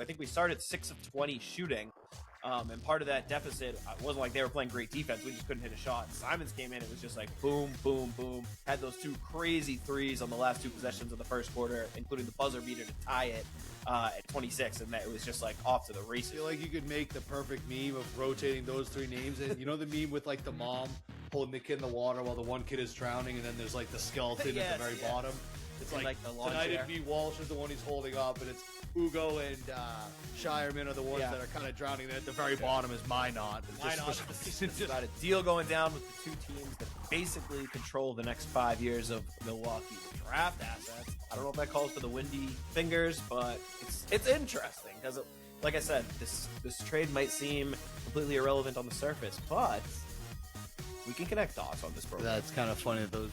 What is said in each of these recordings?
I think we started 6 of 20 shooting. And part of that deficit wasn't like they were playing great defense. We just couldn't hit a shot. Simons came in. It was just like boom, boom, boom. Had those 2 crazy threes on the last 2 possessions of the first quarter, including the buzzer beater to tie it at 26. And that it was just like off to the races. I feel like you could make the perfect meme of rotating those 3 names. And you know the meme with like the mom holding the kid in the water while the one kid is drowning, and then there's like the skeleton at the very bottom. It's like the lawn tonight chair. it'd be Walsh is the one he's holding up, and it's Ugo and Shireman are the ones that are kind of drowning. And at the very bottom is Minot. Just got a deal going down with the 2 teams that basically control the next 5 years of Milwaukee draft assets. I don't know if that calls for the windy fingers, but it's interesting because, like I said, this trade might seem completely irrelevant on the surface, but we can connect dots on this program. That's kind of funny that those.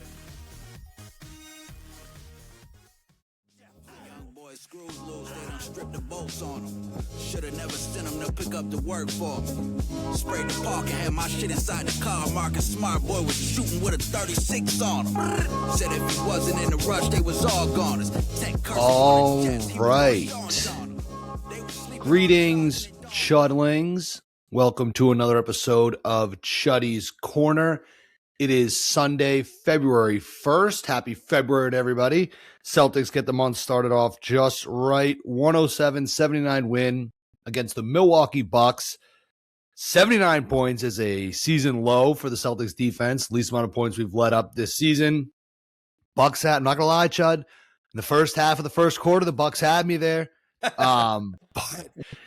Screws loose, they done stripped the bolts on them. Shoulda never sent them to pick up the work for me. Sprayed the park and had my shit inside the car. Marcus Smart Boy was shooting with a 36 on him. Said if he wasn't in the rush, they was all goners. All right. Greetings, Chudlings. Welcome to another episode of Chuddy's Corner. It is Sunday, February 1st. Happy February to everybody. Celtics get the month started off just right. 107-79 win against the Milwaukee Bucks. 79 points is a season low for the Celtics defense. Least amount of points we've let up this season. Bucks had, I'm not going to lie, Chud. In the first half of the first quarter, the Bucks had me there. But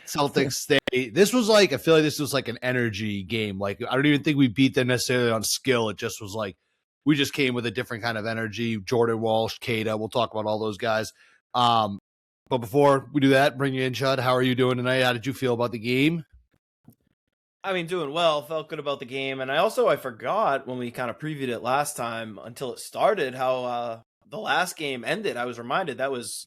Celtics, this was like, I feel like this was like an energy game. Like, I don't even think we beat them necessarily on skill. It just was like, we just came with a different kind of energy. Jordan Walsh, Kada, we'll talk about all those guys. But before we do that, bring you in, Chud. How are you doing tonight? How did you feel about the game? I mean, doing well. Felt good about the game. And I forgot when we kind of previewed it last time until it started how the last game ended. I was reminded that was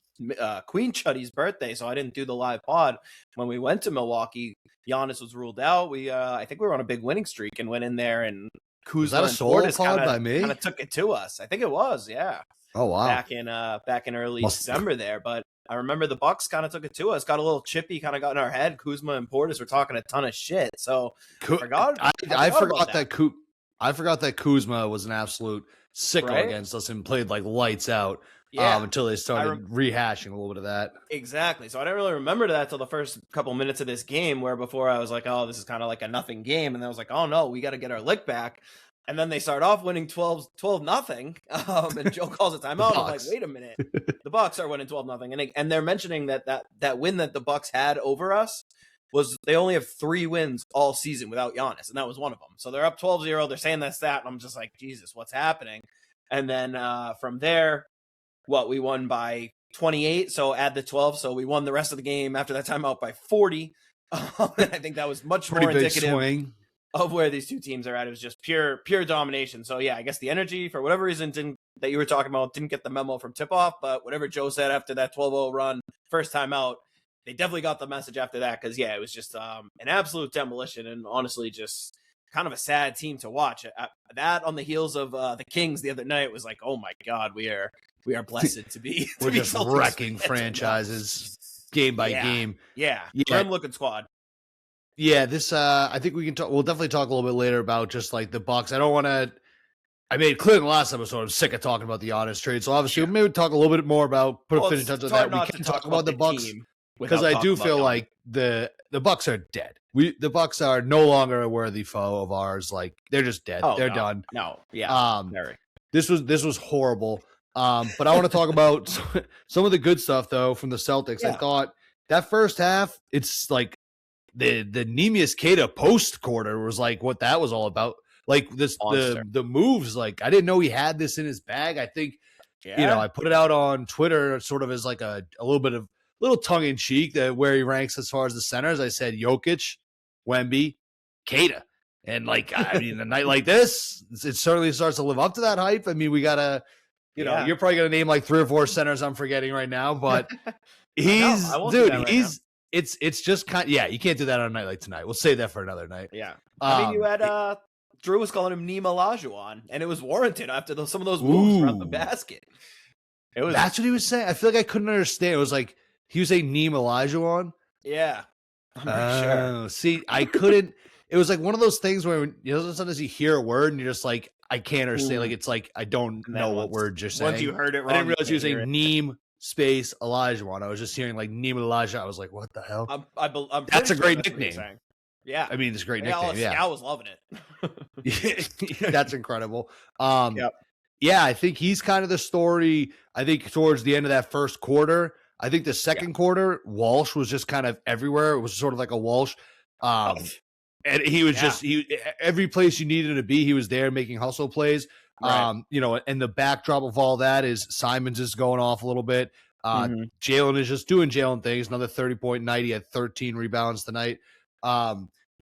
Queen Chuddy's birthday, so I didn't do the live pod. When we went to Milwaukee, Giannis was ruled out. I think we were on a big winning streak and went in there, and Kuzma was that a solo pod by me? Kind of took it to us. I think it was, yeah. Oh wow! Back in early December there, but I remember the Bucks kind of took it to us. Got a little chippy, kind of got in our head. Kuzma and Portis were talking a ton of shit, so I forgot that Kuzma was an absolute sicko against us and played like lights out. Yeah, until they started rehashing a little bit of that. Exactly. So I didn't really remember that till the first couple minutes of this game, where before I was like, oh, this is kind of like a nothing game. And then I was like, oh, no, we got to get our lick back. And then they start off winning 12-0. And Joe calls a timeout. I'm like, wait a minute. The Bucks are winning 12-0. And they're mentioning that win that the Bucks had over us was they only have 3 wins all season without Giannis. And that was one of them. So they're up 12-0. They're saying that stat. And I'm just like, Jesus, what's happening? And then from there, we won by 28, so add the 12, so we won the rest of the game after that timeout by 40. And I think that was much more indicative of where these 2 teams are at. It was just pure domination. So yeah, I guess the energy, for whatever reason, that you were talking about, didn't get the memo from tip-off, but whatever Joe said after that 12-0 run, first time out, they definitely got the message after that, because yeah, it was just an absolute demolition, and honestly just kind of a sad team to watch. That on the heels of the Kings the other night was like, oh my God, we are blessed to be. We're just wrecking franchises game by game. Yeah. Grim looking squad. Yeah, this I think we can talk. We'll definitely talk a little bit later about just like the Bucks. I don't want to. I made it clear in the last episode I'm sick of talking about the Giannis trade. So obviously, we'll maybe talk a little bit more about a finish touch on that. We can talk about the Bucks because I do feel like the Bucks are dead. The Bucks are no longer a worthy foe of ours. Like they're just dead. They're done. No, yeah. This was horrible. But I want to talk about some of the good stuff though from the Celtics. Yeah. I thought that first half, it's like the Neemias Queta post quarter was like what that was all about. Like this, the moves. Like I didn't know he had this in his bag. I think, I put it out on Twitter sort of as like a little tongue in cheek that where he ranks as far as the centers. I said Jokic, Wemby, Queta. And like, I mean, a night like this, it certainly starts to live up to that hype. I mean, we gotta, you're probably gonna name like 3 or 4 centers I'm forgetting right now, but it's just kind. Yeah, you can't do that on a night like tonight. We'll save that for another night. Yeah, I mean, you had Drew was calling him Nima Lajuan, and it was warranted after some of those moves around the basket. That's what he was saying. I feel like I couldn't understand. It was like he was saying Nima Lajuan. Yeah, I'm pretty sure. See, I couldn't. It was like one of those things where sometimes you hear a word and you're just like, I can't understand. Like it's like I don't And know then what words you're saying. once you heard it wrong, I didn't realize you were can't hear saying it. Neem space Elijah one. I was just hearing like Neem Elijah. I was like, what the hell? I'm That's pretty a sure great that's what you're nickname. saying. Yeah, I mean, it's a great yeah, nickname. Yeah, Scout was loving it. that's incredible. Yep. Yeah, I think he's kind of the story. I think towards the end of that first quarter, I think the second quarter, Walsh was just kind of everywhere. It was sort of like a Walsh. And he was just every place you needed him to be, he was there making hustle plays. Right. And the backdrop of all that is Simons is going off a little bit. Jaylen is just doing Jaylen things. Another 30-point night. He had 13 rebounds tonight.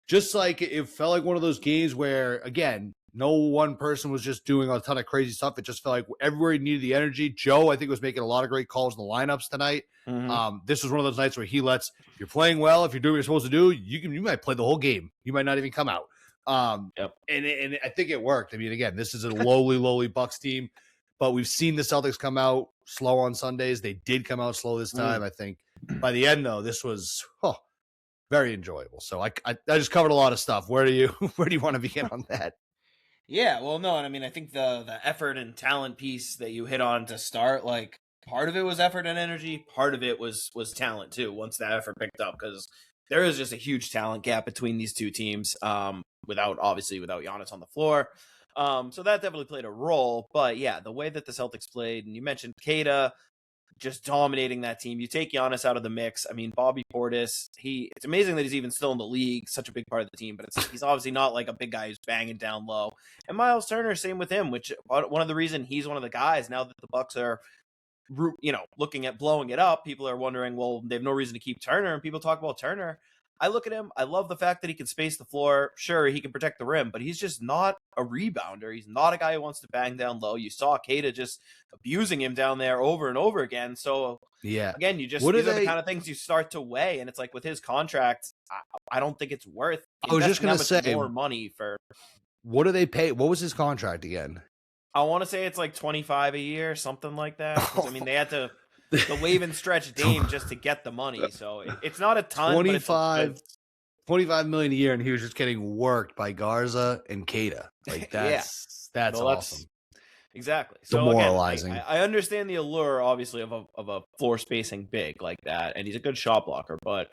Just like it felt like one of those games where, again, no one person was just doing a ton of crazy stuff. It just felt like everywhere he needed the energy. Joe, I think, was making a lot of great calls in the lineups tonight. This was one of those nights where he lets, if you're playing well, if you're doing what you're supposed to do, you might play the whole game. You might not even come out. And I think it worked. I mean, again, this is a lowly Bucks team, but we've seen the Celtics come out slow on Sundays. They did come out slow this time. I think by the end, though, this was very enjoyable. So I just covered a lot of stuff. Where do you want to begin on that? Yeah, well, no, and I mean, I think the effort and talent piece that you hit on to start, like, part of it was effort and energy, part of it was talent too. Once that effort picked up, because there is just a huge talent gap between these two teams. Without Giannis on the floor, so that definitely played a role. But yeah, the way that the Celtics played, and you mentioned Kata just dominating that team. You take Giannis out of the mix. I mean, Bobby Portis, it's amazing that he's even still in the league, such a big part of the team, but he's obviously not like a big guy who's banging down low. And Miles Turner, same with him, which one of the reasons he's one of the guys now that the Bucks are, looking at blowing it up, people are wondering, well, they have no reason to keep Turner, and people talk about Turner. I look at him. I love the fact that he can space the floor. Sure, he can protect the rim, but he's just not a rebounder. He's not a guy who wants to bang down low. You saw Kata just abusing him down there over and over again. So, yeah, again, these are the kind of things you start to weigh. And it's like with his contract, I don't think it's worth I was just going to say more money for. What do they pay? What was his contract again? I want to say it's like 25 a year, something like that. I mean, they had to. The wave and stretch Dame just to get the money, so it's not a ton. 25 million a year, and he was just getting worked by Garza and Kata. Like that's awesome. Exactly. So demoralizing. Again, I understand the allure, obviously, of a floor spacing big like that, and he's a good shot blocker. But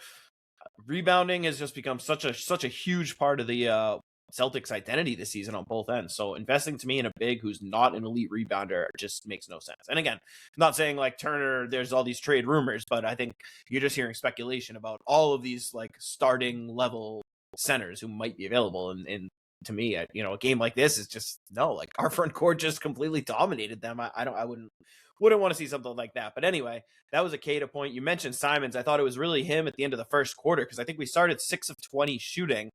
rebounding has just become such a huge part of the Celtics identity this season on both ends. So investing to me in a big who's not an elite rebounder just makes no sense. And again, I'm not saying like Turner, there's all these trade rumors, but I think you're just hearing speculation about all of these like starting level centers who might be available. And to me, a game like this is just like our front court just completely dominated them. I wouldn't want to see something like that. But anyway, that was a Kata point. You mentioned Simons. I thought it was really him at the end of the first quarter, because I think we started 6 of 20 shooting.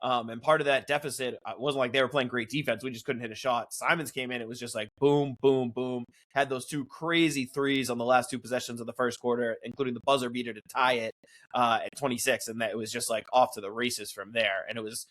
And part of that deficit wasn't like they were playing great defense. We just couldn't hit a shot. Simons came in. It was just like boom, boom, boom. Had those 2 crazy threes on the last 2 possessions of the first quarter, including the buzzer beater to tie it at 26. And that it was just like off to the races from there. And it was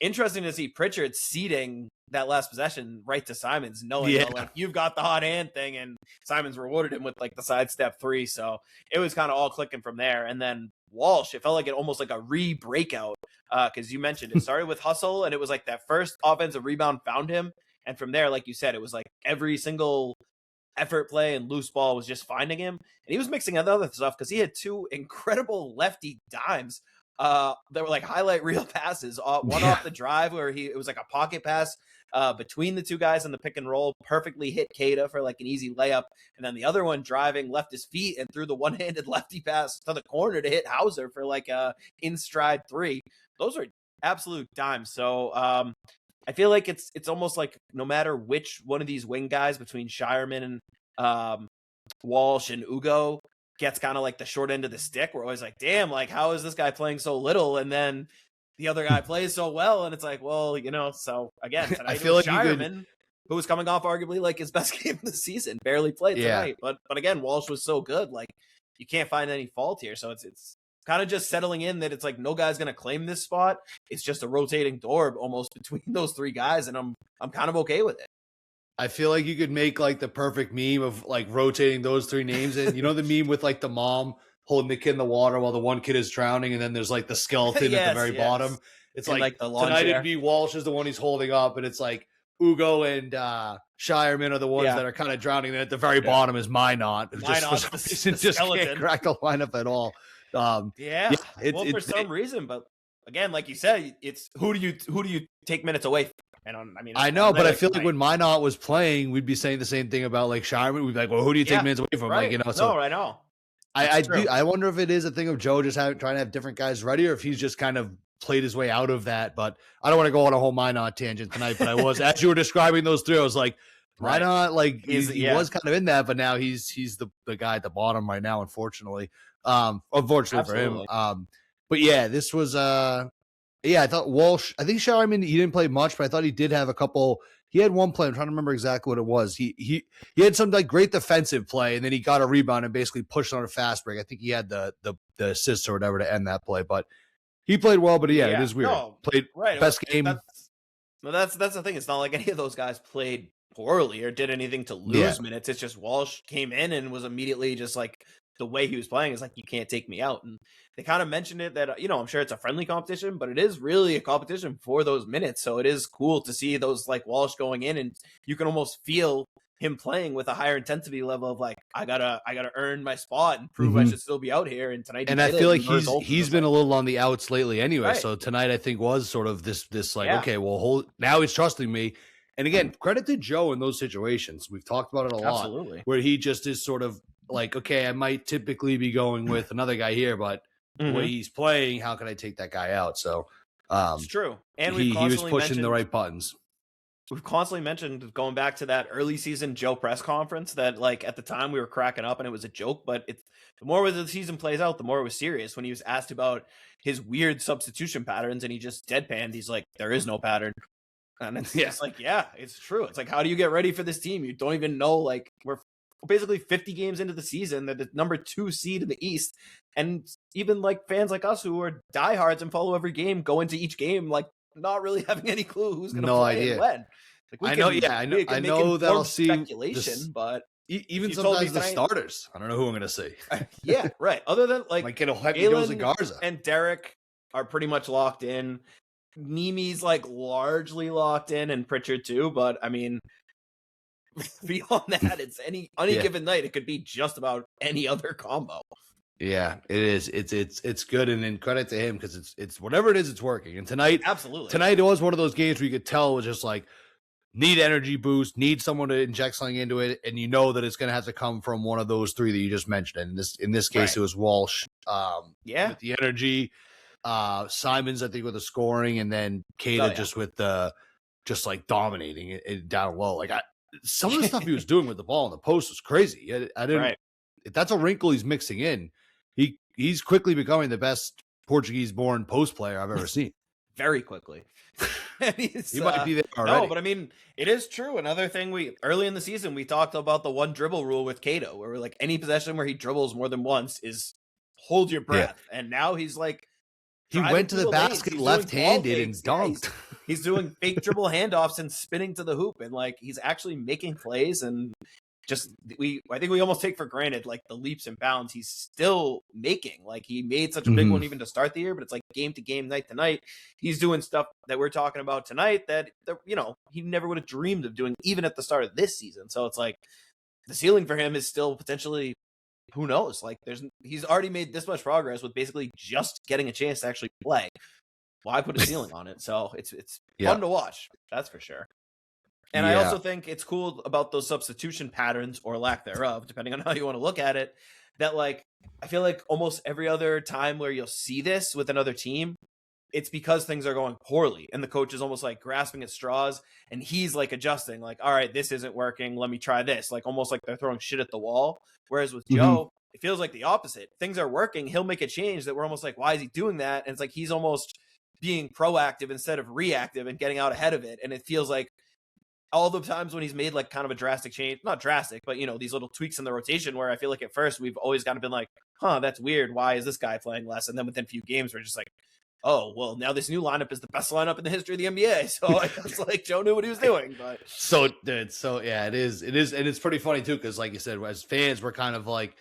interesting to see Pritchard ceding that last possession right to Simons, knowing like you've got the hot hand thing, and Simons rewarded him with like the sidestep 3. So it was kind of all clicking from there. And then Walsh, it felt like almost like a re-breakout, because you mentioned it started with hustle, and it was like that first offensive rebound found him, and from there, like you said, it was like every single effort play and loose ball was just finding him, and he was mixing other stuff because he had 2 incredible lefty dimes that were like highlight reel passes. One off the drive where it was like a pocket pass between the 2 guys in the pick and roll, perfectly hit Kata for like an easy layup. And then the other one driving, left his feet and threw the one-handed lefty pass to the corner to hit Hauser for like a in stride 3. Those are absolute dimes. So I feel like it's almost like no matter which one of these wing guys between Shireman and Walsh and Ugo gets kind of like the short end of the stick, we're always like, damn, like how is this guy playing so little? And then the other guy plays so well, and it's like, well, so again, I feel like Shireman, who was coming off arguably like his best game of the season, barely played tonight. But again, Walsh was so good, like you can't find any fault here. So it's kind of just settling in that it's like no guy's gonna claim this spot. It's just a rotating door almost between those 3 guys, and I'm kind of okay with it. I feel like you could make like the perfect meme of like rotating those 3 names. And the meme with like the mom holding the kid in the water while the one kid is drowning, and then there's like the skeleton at the very bottom. It's like the lawn tonight chair. it'd be Walsh is the one he's holding up, and it's like Ugo and Shireman are the ones that are kind of drowning. And at the very bottom is Minot, who just can't crack the lineup at all. For some reason, but again, like you said, it's who do you take minutes away from? And I know, but I feel like when Minot was playing, we'd be saying the same thing about like Shireman. We'd be like, well, who do you take minutes away from? Right. Like, so I know. I wonder if it is a thing of Joe just trying to have different guys ready, or if he's just kind of played his way out of that. But I don't want to go on a whole Minot tangent tonight. But I was, as you were describing those three, I was like, Minot, like he was kind of in that, but now he's the guy at the bottom right now, unfortunately. Unfortunately for him. But yeah, this was I thought Walsh, I think Shireman, he didn't play much, but I thought he did have a couple. He had one play. I'm trying to remember exactly what it was. He had some like great defensive play, and then he got a rebound and basically pushed on a fast break. I think he had the assist or whatever to end that play, but he played well. But it is weird. Played best game. That's the thing. It's not like any of those guys played poorly or did anything to lose minutes. It's just Walsh came in and was immediately just like, the way he was playing is like, you can't take me out. And they kind of mentioned it that, I'm sure it's a friendly competition, but it is really a competition for those minutes. So it is cool to see those like Walsh going in, and you can almost feel him playing with a higher intensity level of like, I gotta earn my spot and prove I should still be out here. And tonight, and I feel like he's been a little on the outs lately anyway. Right. So tonight I think was sort of this like, okay, well, now he's trusting me. And again, credit to Joe in those situations. We've talked about it a lot. Absolutely. Where he just is sort of like, okay, I might typically be going with another guy here, but the way he's playing, how can I take that guy out? So it's true. And he was pushing the right buttons. We've constantly mentioned, going back to that early season Joe press conference, that like at the time we were cracking up and it was a joke, but the more the season plays out, the more it was serious. When he was asked about his weird substitution patterns and he just deadpanned, he's like, there is no pattern. And it's just like, it's true. It's like, how do you get ready for this team? You don't even know, like, we're basically 50 games into the season. They're the number 2 seed in the East. And even like fans like us who are diehards and follow every game, go into each game like not really having any clue who's going to play and when. Like, I know that I'll see speculation, but even sometimes the starters, I don't know who I'm going to see. Yeah, right. Other than like, might get a heavy dose of Garza and Derek are pretty much locked in. Nimi's like largely locked in, and Pritchard too. But I mean, beyond that, it's any given night. It could be just about any other combo. Yeah, it is. It's good, and then credit to him because it's whatever it is, it's working. And tonight, it was one of those games where you could tell it was just like need energy boost, need someone to inject something into it, and you know that it's going to have to come from one of those three that you just mentioned. And in this case, it was Walsh. With the energy. Simons, I think, with the scoring, and then Kata just with the like dominating it down low. Like some of the stuff he was doing with the ball in the post was crazy. I didn't. If that's a wrinkle he's mixing in, he's quickly becoming the best Portuguese-born post player I've ever seen. Very quickly. He might be there already. No, but I mean, it is true. Another thing, early in the season we talked about the one dribble rule with Cato, where we're like, any possession where he dribbles more than once is hold your breath. Yeah. And now he's like, he went to the basket left-handed and dunked. He's doing fake dribble handoffs and spinning to the hoop, and like he's actually making plays. And I think we almost take for granted like the leaps and bounds he's still making. Like he made such a big one even to start the year, but it's like game to game, night to night, he's doing stuff that we're talking about tonight that he never would have dreamed of doing even at the start of this season. So it's like the ceiling for him is still potentially, who knows? Like he's already made this much progress with basically just getting a chance to actually play. Why put a ceiling on it? So it's fun to watch. That's for sure. And I also think it's cool about those substitution patterns or lack thereof, depending on how you want to look at it, that like, I feel like almost every other time where you'll see this with another team, it's because things are going poorly and the coach is almost like grasping at straws and he's like adjusting, like, all right, this isn't working. Let me try this. Like almost like they're throwing shit at the wall. Whereas with Joe, it feels like the opposite. Things are working. He'll make a change that we're almost like, why is he doing that? And it's like, he's almost being proactive instead of reactive and getting out ahead of it. And it feels like all the times when he's made like kind of a drastic change, not drastic, but these little tweaks in the rotation where I feel like at first we've always kind of been like, that's weird. Why is this guy playing less? And then within a few games, we're just like, oh, well, now this new lineup is the best lineup in the history of the NBA. So it's like Joe knew what he was doing. But it is. And it's pretty funny too, because like you said, as fans, we're kind of like,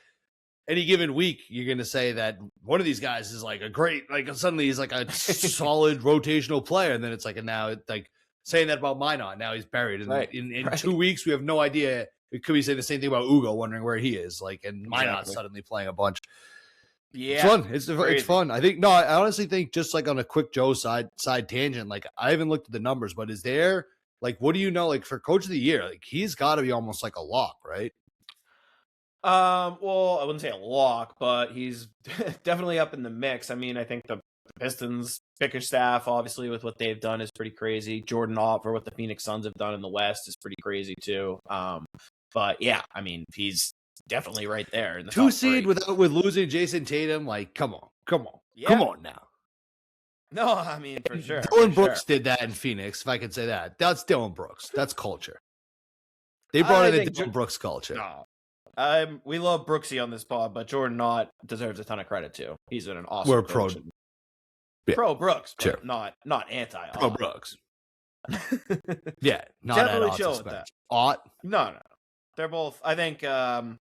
any given week, you're going to say that one of these guys is like a great, like suddenly he's like a solid rotational player. And then it's like, and now it's like saying that about Minot. Now he's buried. And in 2 weeks, we have no idea. It could be saying the same thing about Ugo, wondering where he is. Like, and Minot's suddenly playing a bunch. Yeah. It's fun. It's fun. I think, I honestly think just like on a quick Joe side tangent, like I haven't looked at the numbers, but is there, like, what do you know, like for coach of the year, like he's got to be almost like a lock, right? Well, I wouldn't say a lock, but he's definitely up in the mix. I mean, I think the Pistons Bickerstaff, obviously, with what they've done is pretty crazy. Jordan Ott for what the Phoenix Suns have done in the West is pretty crazy too. But yeah, I mean, he's definitely right there in the 2 seed with losing Jason Tatum. Like, come on now. No, I mean, for sure. Dylan Brooks did that in Phoenix, if I could say that. That's Dylan Brooks. That's culture. They brought in the Dylan Brooks culture. No. We love Brooksy on this pod, but Jordan Ott deserves a ton of credit too. He's been an awesome We're coach. Pro Brooks, but sure. not anti Pro Brooks. Yeah, not definitely at chill with that. Ott? No. They're both, I think, but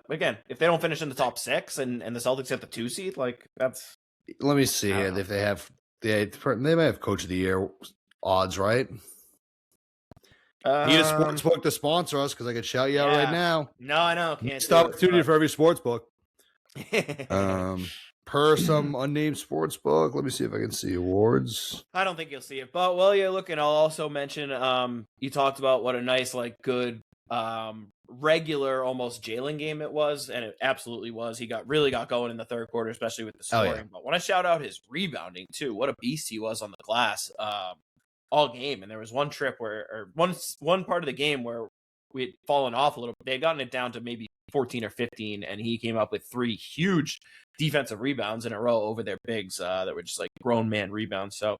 again, if they don't finish in the top 6 and the Celtics get the 2 seed, like that's. Let me see here if they may have coach of the year odds, right? Need a sports book to sponsor us because I could shout you out right now. No, I know. Can't stop opportunity for every sports book. Per some unnamed sports book. Let me see if I can see awards. I don't think you'll see it, but while you're looking, I'll also mention you talked about what a nice, like, good regular almost Jaylen game it was, and it absolutely was. He really got going in the third quarter, especially with the scoring. Oh, yeah. But when I shout out his rebounding too, what a beast he was on the glass all game. And there was one trip or one part of the game where we had fallen off a little bit. They had gotten it down to maybe 14 or 15, and he came up with 3 huge defensive rebounds in a row over their bigs that were just like grown man rebounds. So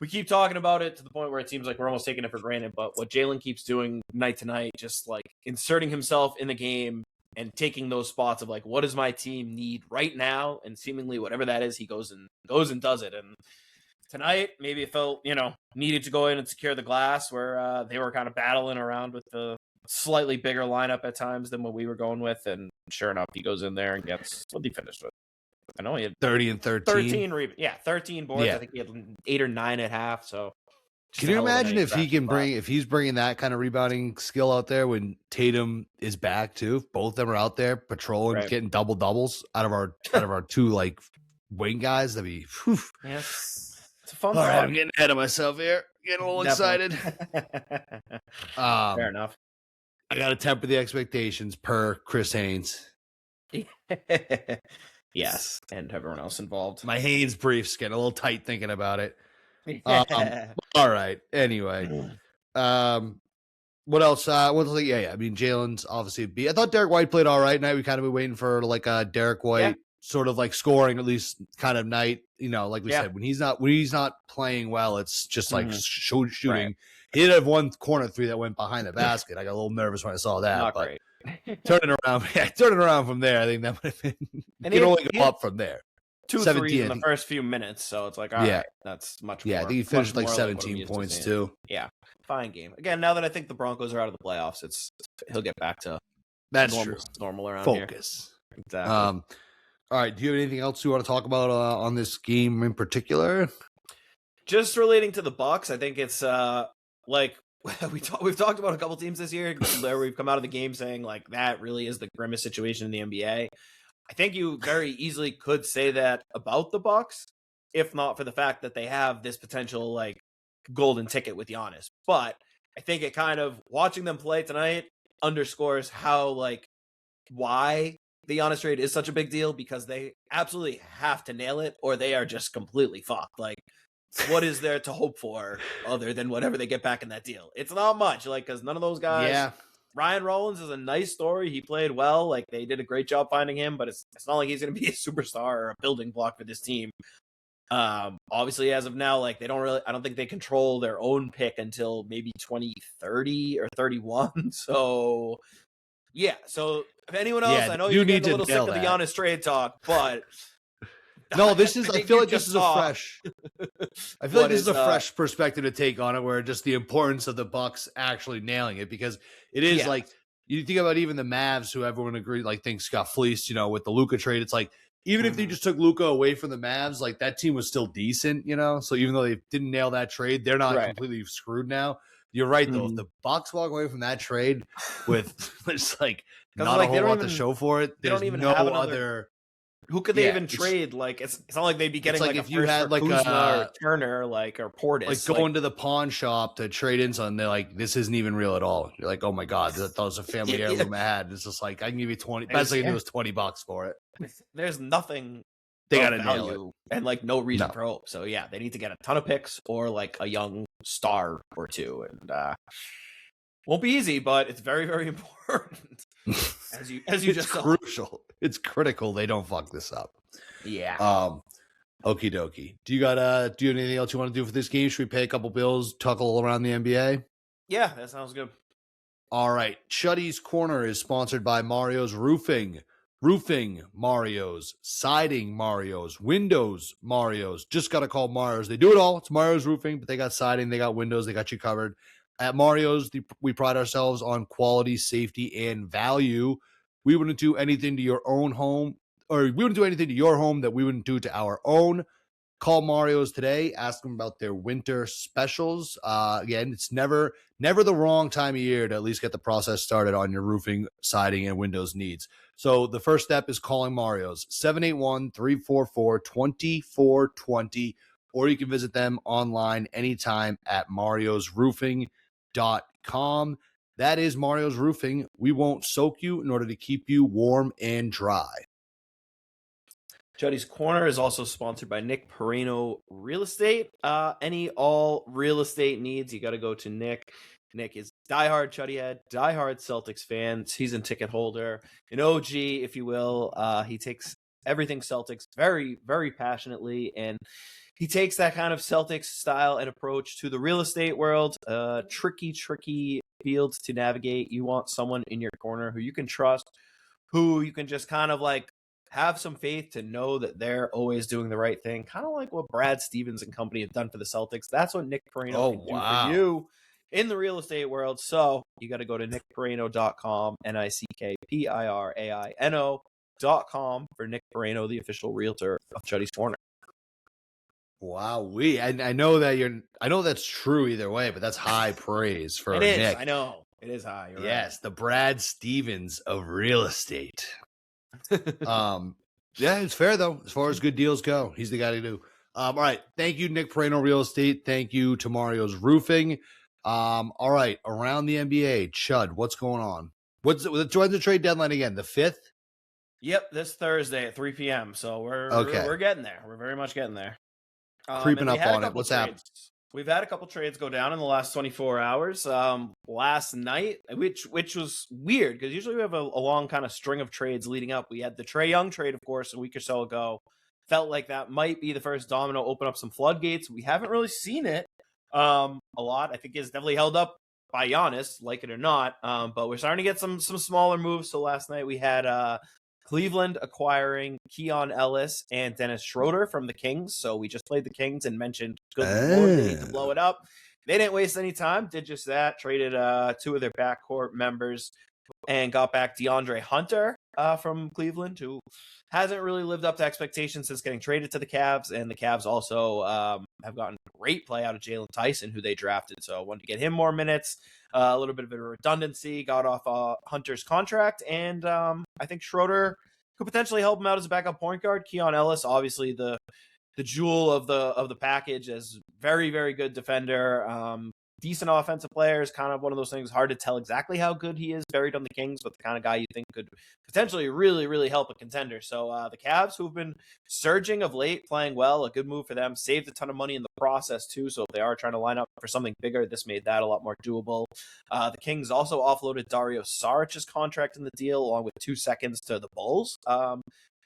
we keep talking about it to the point where it seems like we're almost taking it for granted. But what Jaylen keeps doing night to night, just like inserting himself in the game and taking those spots of like, what does my team need right now? And seemingly whatever that is, he goes and does it. And tonight, maybe it felt, needed to go in and secure the glass where they were kind of battling around with the slightly bigger lineup at times than what we were going with. And sure enough, he goes in there and gets what he finished with. I know he had 30 and 13. 13 boards. Yeah. I think he had 8 or 9 at half. So can you imagine if he's bringing that kind of rebounding skill out there when Tatum is back too? If both of them are out there patrolling, getting double doubles out of our 2 like wing guys. That'd be yes. It's a fun. All right, I'm getting ahead of myself here. Getting a little excited. Fair enough. I got to temper the expectations per Chris Haynes. Yes, and everyone else involved. My Haynes brief's getting a little tight thinking about it. All right. Anyway, what else? I mean, Jaylen's obviously I thought Derek White played all right tonight. We kind of been waiting for like a Derek White sort of like scoring at least kind of night. Like we said, when he's not playing well, it's just like shooting. Right. He did have one corner 3 that went behind the basket. I got a little nervous when I saw that. Not great. Turning around from there, I think that would have been. And you can only go up from there. 2 threes in the first few minutes, so it's like, all right, that's much more. Yeah, I think he finished like 17 points too. Yeah, fine game. Again, now that I think the Broncos are out of the playoffs, he'll get back to normal around focus. Here. Exactly. All right, do you have anything else you want to talk about on this game in particular? Just relating to the Bucks, I think it's like we've talked about a couple teams this year where we've come out of the game saying like that really is the grimmest situation in the NBA. I think you very easily could say that about the Bucks, if not for the fact that they have this potential like golden ticket with Giannis. But I think it kind of watching them play tonight underscores how like why the Giannis trade is such a big deal, because they absolutely have to nail it or they are just completely fucked. Like, what is there to hope for other than whatever they get back in that deal? It's not much, like, because none of those guys. Yeah. Ryan Rollins is a nice story. He played well. Like, they did a great job finding him, but it's not like he's going to be a superstar or a building block for this team. Obviously, as of now, like, I don't think they control their own pick until maybe 2030 or 31. So, yeah. So, if anyone else, I know you're getting a little sick of the Giannis trade talk, but. No, this is. I feel like this is a fresh. I feel like this is a fresh perspective to take on it, where just the importance of the Bucks actually nailing it, because it is like you think about even the Mavs, who everyone agreed thinks got fleeced, with the Luka trade. It's like even if they just took Luka away from the Mavs, that team was still decent, So even though they didn't nail that trade, they're not completely screwed now. You're right though. If the Bucks walk away from that trade with just not a whole lot to show for it, there's no other. Who could they even trade? It's not like they'd be getting if you had Kuzma or Turner or Portis. Going to the pawn shop to trade in something, they're like, this isn't even real at all. You're like, oh my god, that was a family heirloom I had. It's just I can give you 20. Best I can do is $20 for it. There's nothing they got to value and no reason for hope. So yeah, they need to get a ton of picks or a young star or two, and won't be easy, but it's very, very important. As you just crucial. It's critical they don't fuck this up. Yeah. Okie dokie. Do you have anything else you want to do for this game? Should we pay a couple bills, tuckle around the NBA? Yeah, that sounds good. All right. Chuddy's Corner is sponsored by Mario's Roofing. Roofing Mario's, siding Mario's, windows Mario's. Just got to call Mario's. They do it all. It's Mario's Roofing, but they got siding, they got windows, they got you covered. At Mario's, we pride ourselves on quality, safety, and value. We wouldn't do anything to your own home, or we wouldn't do anything to your home that we wouldn't do to our own. Call Mario's today. Ask them about their winter specials. Again, it's never the wrong time of year to at least get the process started on your roofing, siding, and windows needs. So the first step is calling Mario's, 781-344-2420, or you can visit them online anytime at mariosroofing.com. That is Mario's Roofing. We won't soak you in order to keep you warm and dry. Chuddy's Corner is also sponsored by Nick Perino Real Estate. All real estate needs, you got to go to Nick. Nick is diehard Chuddy head, diehard Celtics fan, season ticket holder, an OG, if you will. He takes everything Celtics very, very passionately, and he takes that kind of Celtics style and approach to the real estate world. Tricky fields to navigate. You want someone in your corner who you can trust, who you can just kind of have some faith to know that they're always doing the right thing. Kind of like what Brad Stevens and company have done for the Celtics. That's what Nick Perino can do for you in the real estate world. So you got to go to nickperino.com, NickPeraino.com for Nick Perino, the official realtor of Chuddy's Corner. Wow, I know that's true either way, but that's high praise for Nick. It is. I know it is high. You're yes, right. The Brad Stevens of real estate. Yeah, it's fair though. As far as good deals go, he's the guy to do. All right, thank you, Nick Perino Real Estate. Thank you to Mario's Roofing. All right, around the NBA, Chud, what's going on? When's the trade deadline again? The 5th? Yep, this Thursday at 3 p.m. So we're getting there. We're very much getting there. Creeping up on it. What's happening? We've had a couple trades go down in the last 24 hours. Last night, which was weird because usually we have a long kind of string of trades leading up. We had the Trae Young trade, of course, a week or so ago. Felt like that might be the first domino, open up some floodgates. We haven't really seen it a lot. I think it's definitely held up by Giannis, like it or not. But we're starting to get some smaller moves. So last night we had Cleveland acquiring Keon Ellis and Dennis Schroeder from the Kings. So we just played the Kings and mentioned good Lord, they need to blow it up. They didn't waste any time, did just that, traded 2 of their backcourt members and got back DeAndre Hunter from Cleveland, who hasn't really lived up to expectations since getting traded to the Cavs. And the Cavs also have gotten great play out of Jalen Tyson, who they drafted. So I wanted to get him more minutes. A little bit of a redundancy, got off Hunter's contract, and I think Schroeder could potentially help him out as a backup point guard. Keon Ellis, obviously the jewel of the package, as very, very good defender, decent offensive player. Is kind of one of those things, hard to tell exactly how good he is buried on the Kings, but the kind of guy you think could potentially really, really help a contender. So the Cavs, who've been surging of late, playing well, a good move for them, saved a ton of money in the process too. So if they are trying to line up for something bigger, this made that a lot more doable. The Kings also offloaded Dario Saric's contract in the deal, along with 2 seconds to the Bulls.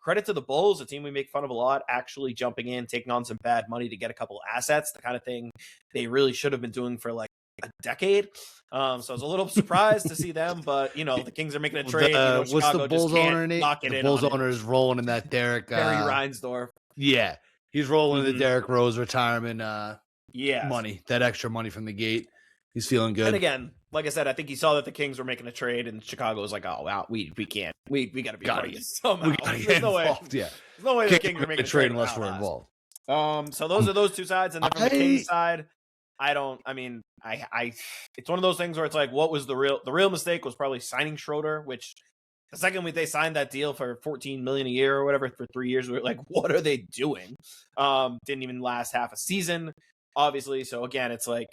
Credit to the Bulls, a team we make fun of a lot, actually jumping in, taking on some bad money to get a couple assets, the kind of thing they really should have been doing for like a decade. So I was a little surprised to see them, but the Kings are making a trade. What's the Bulls owner name? The Bulls owner is rolling in that Derek Barry Reinsdorf. Yeah, he's rolling in the Derrick Rose retirement money, that extra money from the gate. He's feeling good. And again, like I said, I think he saw that the Kings were making a trade, and Chicago was like, "Oh, wow, we can't. We got to be part of this somehow." We gotta get involved. Yeah, there's no way the Kings are making a trade unless we're involved. So those are those two sides, and then from the Kings side, it's one of those things where it's like, what was the real mistake was probably signing Schroeder, which the second they signed that deal for $14 million a year or whatever for 3 years, we were like, what are they doing? Didn't even last half a season, obviously. So again, it's like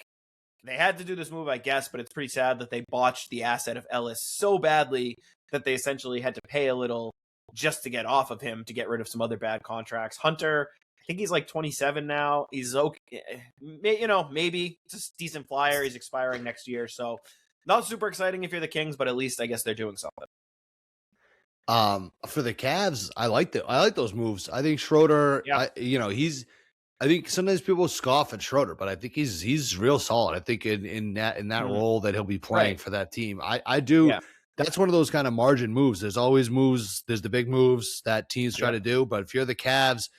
they had to do this move, I guess, but it's pretty sad that they botched the asset of Ellis so badly that they essentially had to pay a little just to get off of him to get rid of some other bad contracts. Hunter, I think he's like 27 now. He's okay, maybe just a decent flyer. He's expiring next year, so not super exciting if you're the Kings, but at least I guess they're doing something. For the Cavs, I like those moves. I think Schroeder, Yeah. I think sometimes people scoff at Schroeder, but I think he's real solid. I think in that role that he'll be playing for that team. I do. Yeah. That's one of those kind of margin moves. There's always moves. There's the big moves that teams try to do, but if you're the Cavs,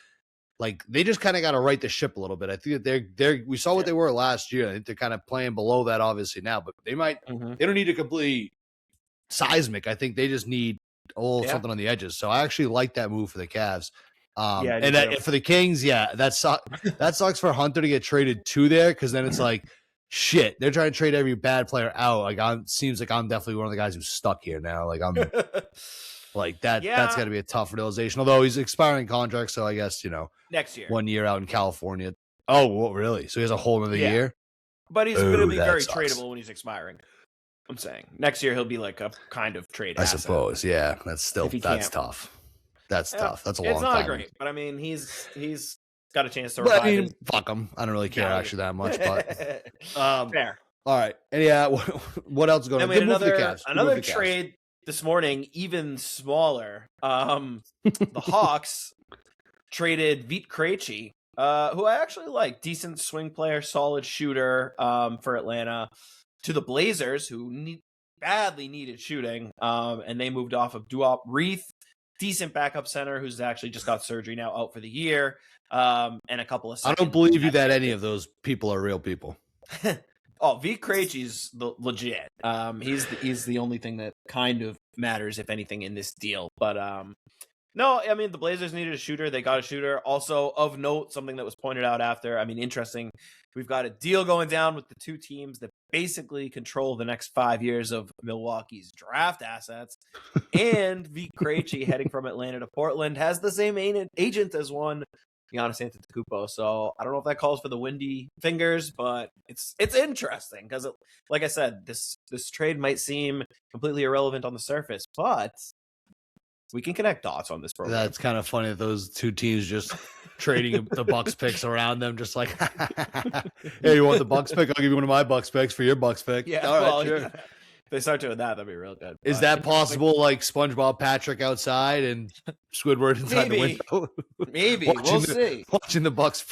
like they just kind of got to right the ship a little bit. I think that we saw what they were last year. I think they're kind of playing below that obviously now, but they might. They don't need to completely seismic. I think they just need something on the edges. So I actually like that move for the Cavs. And for the Kings, that sucks for Hunter to get traded to there, because then it's like, shit, they're trying to trade every bad player out. Like seems like I'm definitely one of the guys who's stuck here now. Like I'm like that. Yeah. That's got to be a tough realization. Although he's expiring contract, so I guess next year, 1 year out in California. Oh, well, really? So he has a whole other year. But he's going to be very tradable when he's expiring. I'm saying next year he'll be like a kind of trade asset. I suppose, yeah. That's tough. That's tough. That's a long time. It's not great, but I mean, he's got a chance to revive. I mean, fuck him. I don't really care actually that much, but fair. All right, and what else is going on? We had another trade this morning, even smaller. The Hawks traded Vit Krejci, who I actually like, decent swing player, solid shooter, for Atlanta, to the Blazers, who badly needed shooting, and they moved off of Duop Reith, decent backup center who's actually just got surgery now, out for the year, and a couple of. I don't believe you that any of those people are real people. Oh, Vit Krejci's legit. He's the only thing that kind of matters, if anything, in this deal. But no, I mean, the Blazers needed a shooter. They got a shooter. Also, of note, something that was pointed out after, I mean, interesting, we've got a deal going down with the two teams that basically control the next 5 years of Milwaukee's draft assets. And Vit Krejci, heading from Atlanta to Portland, has the same agent as one, Giannis Antetokounmpo. So I don't know if that calls for the windy fingers, but it's interesting because, like I said, this trade might seem completely irrelevant on the surface, but we can connect dots on this program. That's kind of funny that those two teams just trading the Bucks picks around them, just like, hey, you want the Bucks pick? I'll give you one of my Bucks picks for your Bucks pick. Yeah, all right, sure. Yeah. If they start doing that, that'd be real good. Is that possible? Like SpongeBob Patrick outside and Squidward inside the window? Maybe we'll see. Watching the Bucks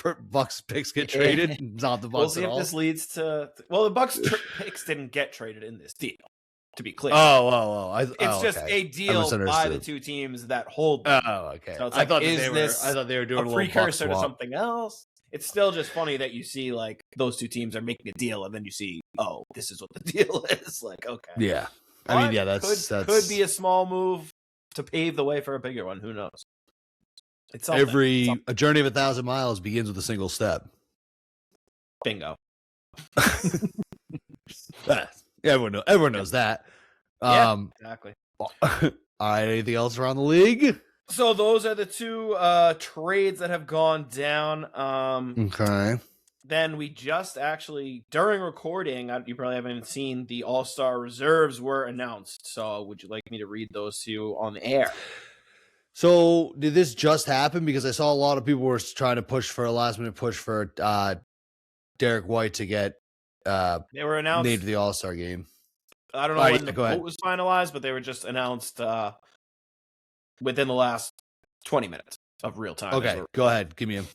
picks get traded, not the Bucks. We'll see if this leads to. Well, the Bucks picks didn't get traded in this deal, to be clear. It's just a deal by the two teams that hold them. Oh, okay. So it's like, I thought they were doing a precursor to something else. It's still just funny that you see like those two teams are making a deal, and then you see, oh, this is what the deal is. Like, okay, yeah. I mean, yeah, that's could be a small move to pave the way for a bigger one. Who knows? It's something. A journey of 1,000 miles begins with a single step. Bingo. Everyone knows that. Yeah, exactly. All right. Anything else around the league? So those are the two trades that have gone down. Okay. Then we just actually, during recording, you probably haven't seen, the All-Star reserves were announced. So would you like me to read those to you on the air? So did this just happen? Because I saw a lot of people were trying to push for a last-minute push for Derek White to get they were announced named to the All-Star game. I don't know when the vote was finalized, but they were just announced within the last 20 minutes of real time. Okay, go ahead. Give me him.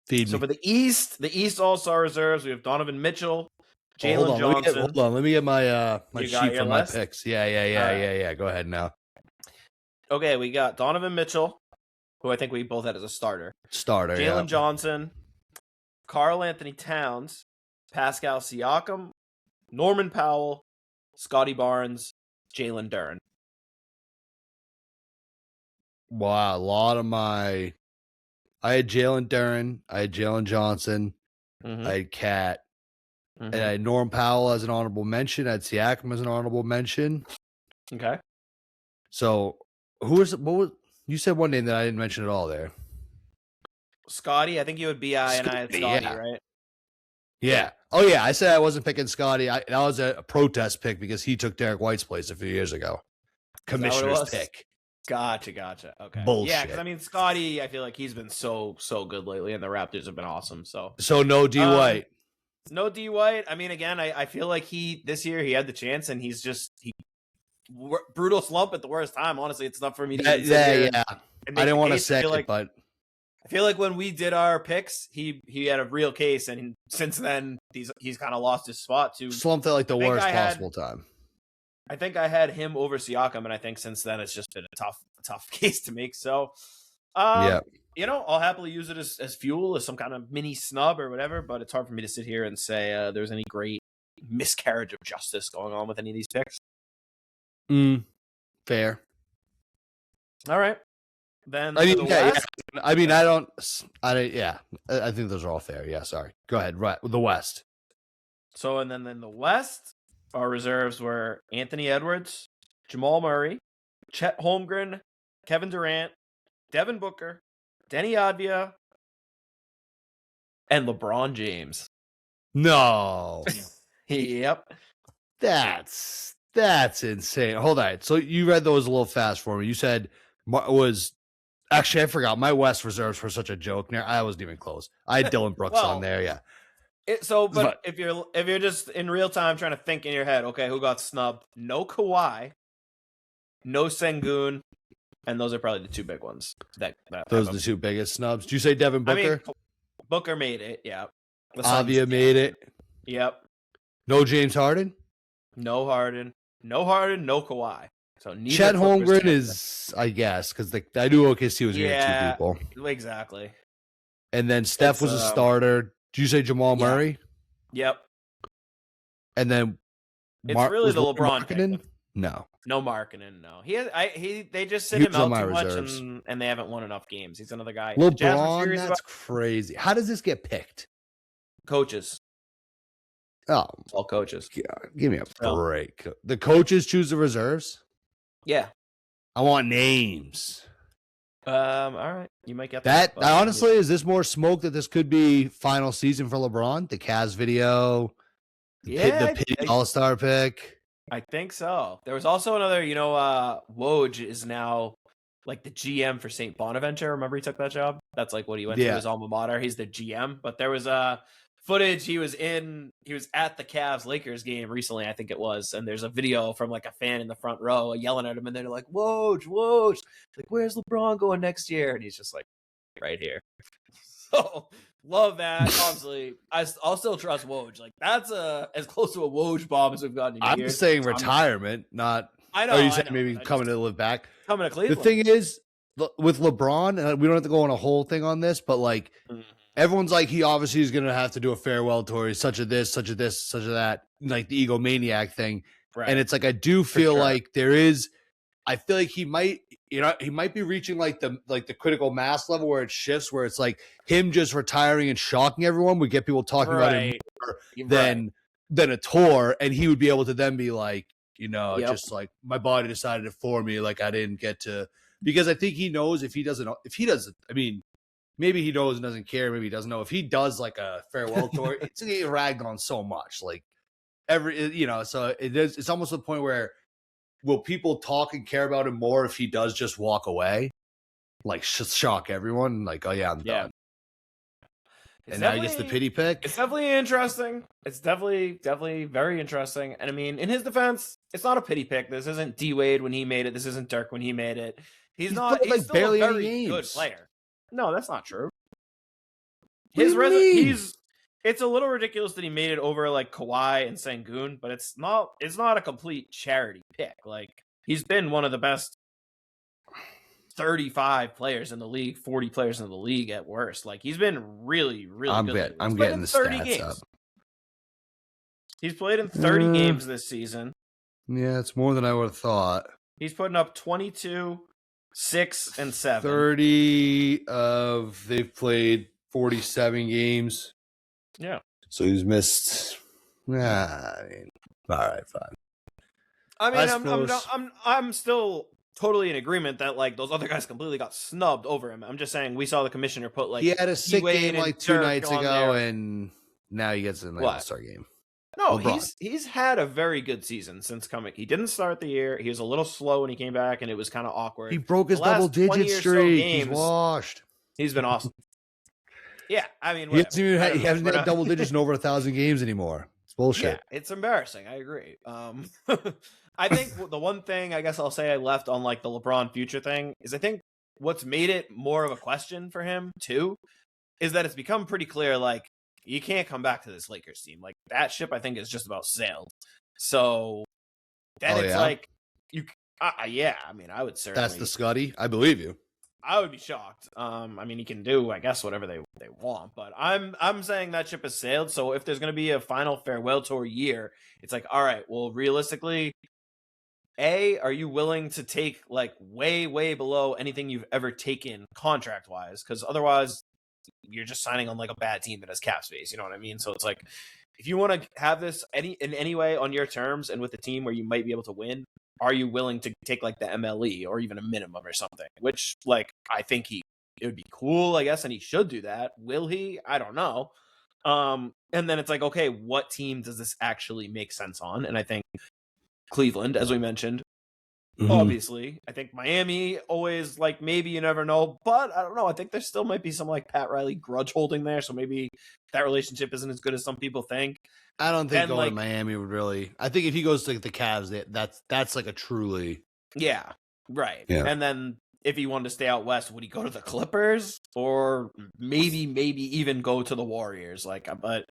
Feed me. So for the East All-Star reserves, we have Donovan Mitchell, Jaylen Johnson. Hold on. Let me get my my sheet for my picks. Yeah. Go ahead now. Okay, we got Donovan Mitchell, who I think we both had as a starter. Jaylen Johnson, Karl Anthony Towns, Pascal Siakam, Norman Powell, Scotty Barnes, Jalen Duren. Wow, a lot of I had Jalen Duren, I had Jalen Johnson, I had Cat, and I had Norm Powell as an honorable mention. I had Siakam as an honorable mention. Okay. So you said one name that I didn't mention at all there. Scotty, I think you had BI and I had Scotty, yeah. right? Yeah. Oh, yeah. I said I wasn't picking Scotty. That was a protest pick because he took Derek White's place a few years ago. Commissioner's pick. Gotcha. Okay. Bullshit. Yeah, because I mean, Scotty, I feel like he's been so good lately, and the Raptors have been awesome. So no D White. No D White. I mean, again, I feel like this year he had the chance, and he's brutal slump at the worst time. Honestly, it's not for me to yeah. I didn't want to say it, but I feel like when we did our picks, he had a real case, and since then he's kind of lost his spot to slumped at like the worst possible time. I think I had him over Siakam, and I think since then it's just been a tough case to make. So, I'll happily use it as fuel, as some kind of mini snub or whatever. But it's hard for me to sit here and say there's any great miscarriage of justice going on with any of these picks. Fair. All right. Then I mean, I think those are all fair. Yeah, sorry. Go ahead. Right, the West. So, and then in the West, our reserves were Anthony Edwards, Jamal Murray, Chet Holmgren, Kevin Durant, Devin Booker, Denny Advia, and LeBron James. No. Yep. That's insane. Hold on. So you read those a little fast for me. You said actually, I forgot. My West reserves were such a joke. I wasn't even close. I had Dylan Brooks on there. Yeah. But if you're just in real time trying to think in your head, okay, who got snubbed? No Kawhi, no Sengun, and those are probably the two big ones. Those are the two biggest snubs. Did you say Devin Booker? I mean, Booker made it. Yeah. Avia made it. Yep. No James Harden. No Harden. No Kawhi. So Chet Holmgren is, I guess, because I knew OKC was going to get two people. Exactly. And then Steph was a starter. Did you say Jamal Murray? Yep. And then it's really the LeBron pick. No Markkanen. No, they just sit him out too much, and they haven't won enough games. He's another guy. LeBron, that's crazy. How does this get picked? Coaches. Oh, all coaches. God, give me a break. The coaches choose the reserves. Yeah, I want names. All right, you might get that. Honestly, is this more smoke that this could be final season for LeBron? The Cavs video, the Pity All-Star pick. I think so. There was also another. Woj is now like the GM for St. Bonaventure. Remember he took that job? That's like what he went to his alma mater. He's the GM. But there was footage he was at the Cavs Lakers game recently, I think it was, and there's a video from like a fan in the front row yelling at him, and they're like, Woj, like, where's LeBron going next year? And he's just like, right here. So love that. Obviously, I'll still trust Woj. Like, that's as close to a Woj bomb as we've gotten in years. I'm saying retirement, not. I know. You said maybe coming to live back. Coming to Cleveland. The thing is, with LeBron, and we don't have to go on a whole thing on this, but like. Everyone's like, he obviously is going to have to do a farewell tour. He's such a this, such a this, such a that, like the egomaniac thing. Right. And it's like, I do feel like I feel like he might be reaching like the critical mass level where it shifts, where it's like him just retiring and shocking everyone would get people talking about him more than a tour. And he would be able to then be like, just like my body decided it for me. Like I didn't get to, because I think he knows if he doesn't, I mean, maybe he knows and doesn't care. Maybe he doesn't know. If he does like a farewell tour, it's going to get ragged on so much. Like so it's almost to the point where will people talk and care about him more if he does just walk away? Like shock everyone. Like, oh yeah, I'm done. And now he gets the pity pick. It's definitely interesting. It's definitely very interesting. And I mean, in his defense, it's not a pity pick. This isn't D Wade when he made it. This isn't Dirk when he made it. He's still barely a very good player. No, that's not true. It's a little ridiculous that he made it over like Kawhi and Sengun, but it's not a complete charity pick. Like, he's been one of the best 35 players in the league, 40 players in the league at worst. Like, he's been really, really good. I'm getting the 30 stats games. up. He's played in 30 games this season. Yeah, it's more than I would have thought. He's putting up 22, 6, and 7. 30 of they've played 47 games. Yeah. So he's missed. All right, fine. I mean, I suppose- I'm still totally in agreement that like those other guys completely got snubbed over him. I'm just saying we saw the commissioner put like He had a sick D-Wade game and like 2 Dirk nights on ago, there. and now he gets in the What? All-Star game. No, LeBron. he's had a very good season since coming. He didn't start the year. He was a little slow when he came back, and it was kind of awkward. He broke his The last 20 double-digit or so streak. He's games, washed. He's been awesome. Yeah, I mean, He hasn't even whatever. I had, don't he know. hasn't We're had not- double digits in over 1,000 games anymore. It's bullshit. Yeah, it's embarrassing. I agree. I think the one thing I guess I'll say I left on like the LeBron future thing is I think what's made it more of a question for him too is that it's become pretty clear like you can't come back to this Lakers team. Like that ship I think is just about sailed. So then Oh, it's yeah? like you yeah, I mean I would certainly That's the Scuddy. I believe you. I would be shocked. I mean, he can do, I guess, whatever they want, but I'm saying that ship has sailed. So if there's going to be a final farewell tour year, it's like, all right, well, realistically, are you willing to take like way, way below anything you've ever taken contract wise? Because otherwise, you're just signing on like a bad team that has cap space. You know what I mean? So it's like, if you want to have this in any way on your terms and with a team where you might be able to win, are you willing to take like the MLE or even a minimum or something? Which like I think it would be cool, I guess, and he should do that. Will he? I don't know. And then it's like, okay, what team does this actually make sense on? And I think Cleveland, as we mentioned, obviously. I think Miami always like maybe you never know, but I don't know. I think there still might be some like Pat Riley grudge holding there, so maybe that relationship isn't as good as some people think. I don't think And, going like- to Miami would really. I think if he goes to the Cavs, that's like a truly. Yeah, right. Yeah. And then if he wanted to stay out west, would he go to the Clippers or maybe even go to the Warriors? Like, but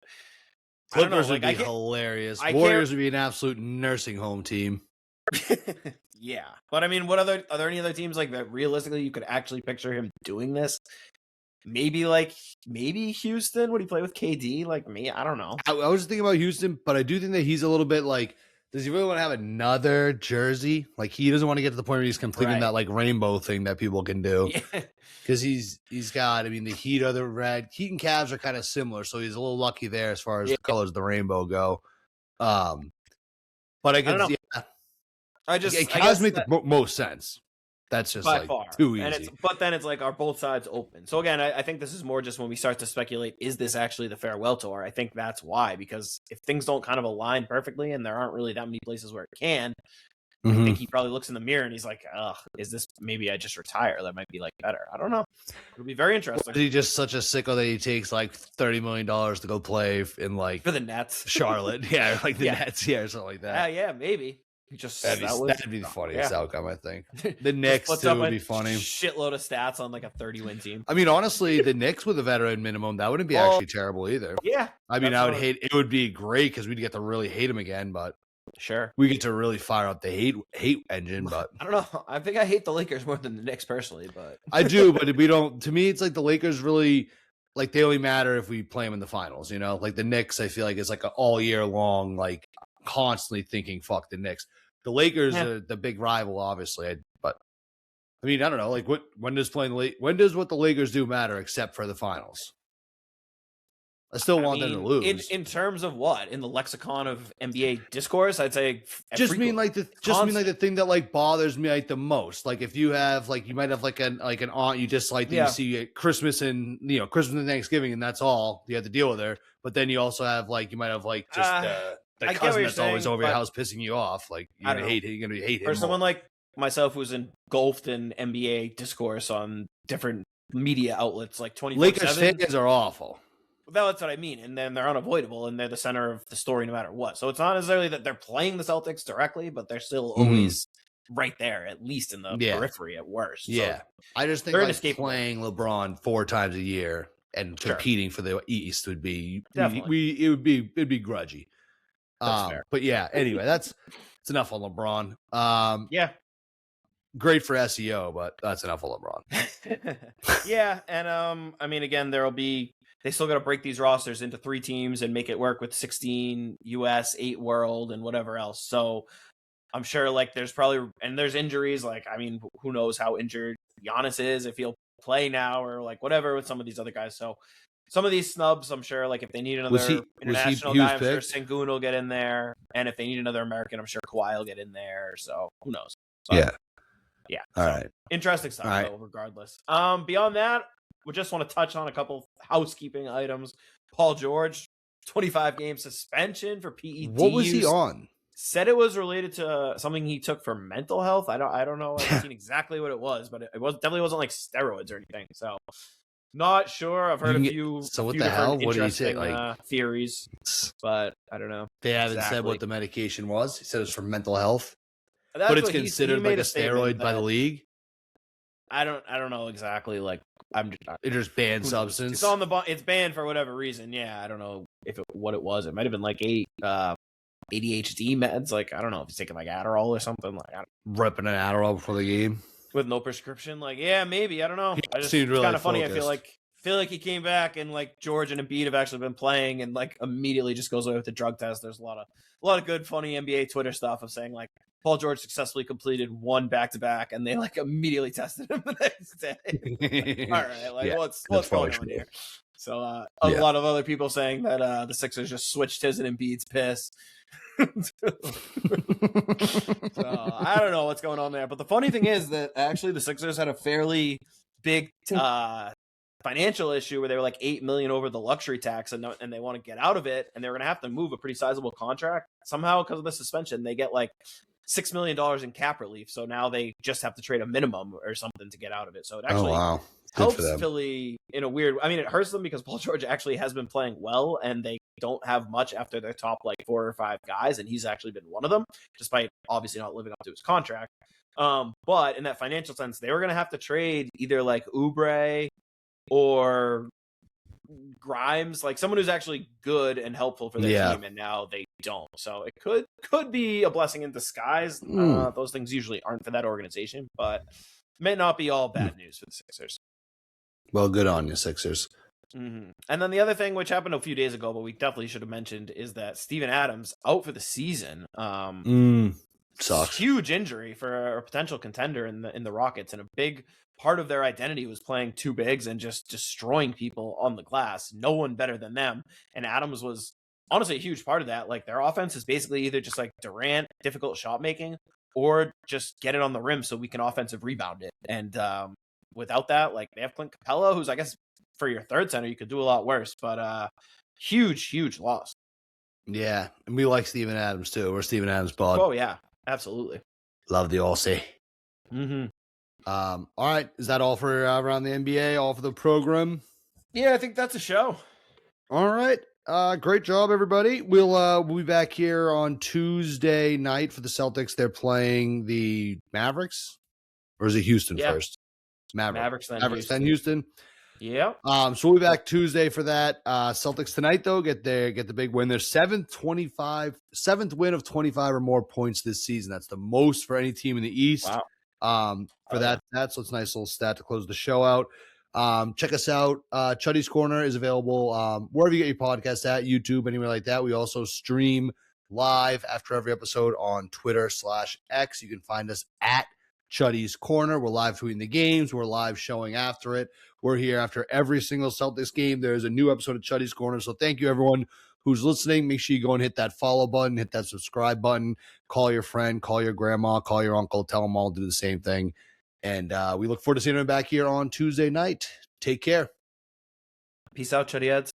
I don't know. Clippers Like, would I be can't- hilarious. I Warriors would be an absolute nursing home team. yeah, but I mean, are there any other teams like that realistically you could actually picture him doing this? Maybe Houston. Would he play with KD? Like me, I don't know. I was thinking about Houston, but I do think that he's a little bit like. Does he really want to have another jersey? Like he doesn't want to get to the point where he's completing Right. that like rainbow thing that people can do. Yeah. Because he's got. I mean, the Heat are the red. Heat and Cavs are kind of similar, so he's a little lucky there as far as the colors of the rainbow go. But I don't guess know. yeah, I Cavs guess make that- the most sense. That's just by like far too easy. And but then it's like, are both sides open? So again, I think this is more just when we start to speculate, is this actually the farewell tour? I think that's why, because if things don't kind of align perfectly and there aren't really that many places where it can, I Mhm. think he probably looks in the mirror and he's like, ugh, is this, maybe I just retire? That might be like better. I don't know. It'll be very interesting. Is he just such a sicko that he takes like $30 million to go play in like For the Nets. Charlotte? Yeah, like the Yeah. Nets, yeah, or something like that. Yeah, maybe. He just That'd be the funniest yeah. outcome, I think. Just The Knicks puts too up would a be funny. Shitload of stats on like a 30-win team. I mean, honestly, the Knicks with a veteran minimum, that wouldn't be Well, actually terrible either. Yeah. I mean, that's I would what- hate it. Would be great because we'd get to really hate him again, but Sure. we get to really fire up the hate engine. But I don't know. I think I hate the Lakers more than the Knicks personally, but I do, but we don't. To me, it's like the Lakers really like they only matter if we play them in the finals. You know, like the Knicks, I feel like it's like an all year long, like constantly thinking, "Fuck the Knicks." The Lakers Yeah. are the big rival, obviously. But I mean, I don't know. Like, when does what the Lakers do matter except for the finals? I still want them to lose. In terms of what? In the lexicon of NBA discourse, I'd say just mean like the thing that like bothers me like the most. Like if you have like you might have like an aunt you just like that Yeah. you see at Christmas and Christmas and Thanksgiving and that's all you have to deal with her. But then you also have like you might have like just I the get what cousin you're that's always saying, over your but- house pissing you off. Like I you're don't gonna hate him. for someone more. like myself who's engulfed in NBA discourse on different media outlets like 24/7. Lakers fans are awful. That's what I mean, and then they're unavoidable, and they're the center of the story no matter what. So it's not necessarily that they're playing the Celtics directly, but they're still always right there, at least in the Yeah. periphery at worst. So Yeah, I just think they're like inescapable. playing LeBron 4 times a year and Sure. competing for the East would be Definitely. it'd be grudgy. That's fair. But yeah, anyway, it's enough on LeBron. Yeah. Great for SEO, but that's enough on LeBron. Yeah, and I mean, again, they still got to break these rosters into 3 teams and make it work with 16 US, 8 world, and whatever else. So I'm sure like there's injuries. Like, I mean, who knows how injured Giannis is, if he'll play now or like whatever with some of these other guys. So some of these snubs, I'm sure like if they need another international guy, I'm sure Sengun will get in there. And if they need another American, I'm sure Kawhi will get in there. So who knows? So, yeah. All right. Interesting stuff, though, regardless. Beyond that, we just want to touch on a couple housekeeping items. Paul George, 25-game suspension for PED. What was he on? Said it was related to something he took for mental health. I don't know. I haven't seen exactly what it was, but it definitely wasn't like steroids or anything. So not sure. I've heard a few. So what the hell? What did he say? Like theories, but I don't know. They haven't said what the medication was. He said it's for mental health, but it's considered like a steroid by the league. I don't know exactly. Like it just banned substance. It's on the it's banned for whatever reason. Yeah, I don't know what it was. It might have been like ADHD meds. Like I don't know if he's taking like Adderall or something. Like ripping an Adderall before the game with no prescription. Like yeah, maybe I don't know. It's really kind of funny. I feel like he came back and like George and Embiid have actually been playing and like immediately just goes away with the drug test. There's a lot of good funny NBA Twitter stuff of saying like Paul George successfully completed one back-to-back and they like immediately tested him the next day. All right, like what's going on here? So a lot of other people saying that the Sixers just switched his and Embiid's piss. So I don't know what's going on there, but the funny thing is that actually the Sixers had a fairly big financial issue where they were like $8 million over the luxury tax and they want to get out of it, and they're going to have to move a pretty sizable contract somehow because of the suspension. They get like $6 million in cap relief, so now they just have to trade a minimum or something to get out of it. So it actually helps Philly in a weird. I mean, it hurts them because Paul George actually has been playing well, and they don't have much after their top like 4 or 5 guys, and he's actually been one of them, despite obviously not living up to his contract. But in that financial sense, they were going to have to trade either like Oubre or Grimes, like someone who's actually good and helpful for their team, and now they don't. So it could be a blessing in disguise. Those things usually aren't for that organization, but may not be all bad news for the Sixers. Well, good on you, Sixers. Mm-hmm. And then the other thing, which happened a few days ago, but we definitely should have mentioned, is that Steven Adams out for the season. Sucks. Huge injury for a potential contender in the Rockets, and a big part of their identity was playing 2 bigs and just destroying people on the glass. No one better than them. And Adams was honestly a huge part of that. Like their offense is basically either just like Durant, difficult shot making, or just get it on the rim so we can offensive rebound it. And without that, like they have Clint Capella, who's I guess for your third center, you could do a lot worse, but huge loss. Yeah. And we like Steven Adams too. We're Steven Adams bud. Oh yeah, absolutely. Love the Aussie. Mm-hmm. All right. Is that all for around the NBA? All for the program? Yeah, I think that's a show. All right. Great job, everybody. We'll be back here on Tuesday night for the Celtics. They're playing the Mavericks, or is it Houston first? It's Mavericks then Houston. Yeah. So we'll be back Tuesday for that. Celtics tonight though get the big win. Their seventh win of 25 or more points this season. That's the most for any team in the East. Wow. So it's a nice little stat to close the show out. Check us out. Chuddy's Corner is available wherever you get your podcast at, YouTube, anywhere like that. We also stream live after every episode on Twitter/X. You can find us at Chuddy's Corner. We're live tweeting the games. We're live showing after it. We're here after every single Celtics game. There's a new episode of Chuddy's Corner. So thank you, everyone who's listening. Make sure you go and hit that follow button, hit that subscribe button, call your friend, call your grandma, call your uncle, tell them all to do the same thing. And we look forward to seeing them back here on Tuesday night. Take care. Peace out, Chuddy Heads.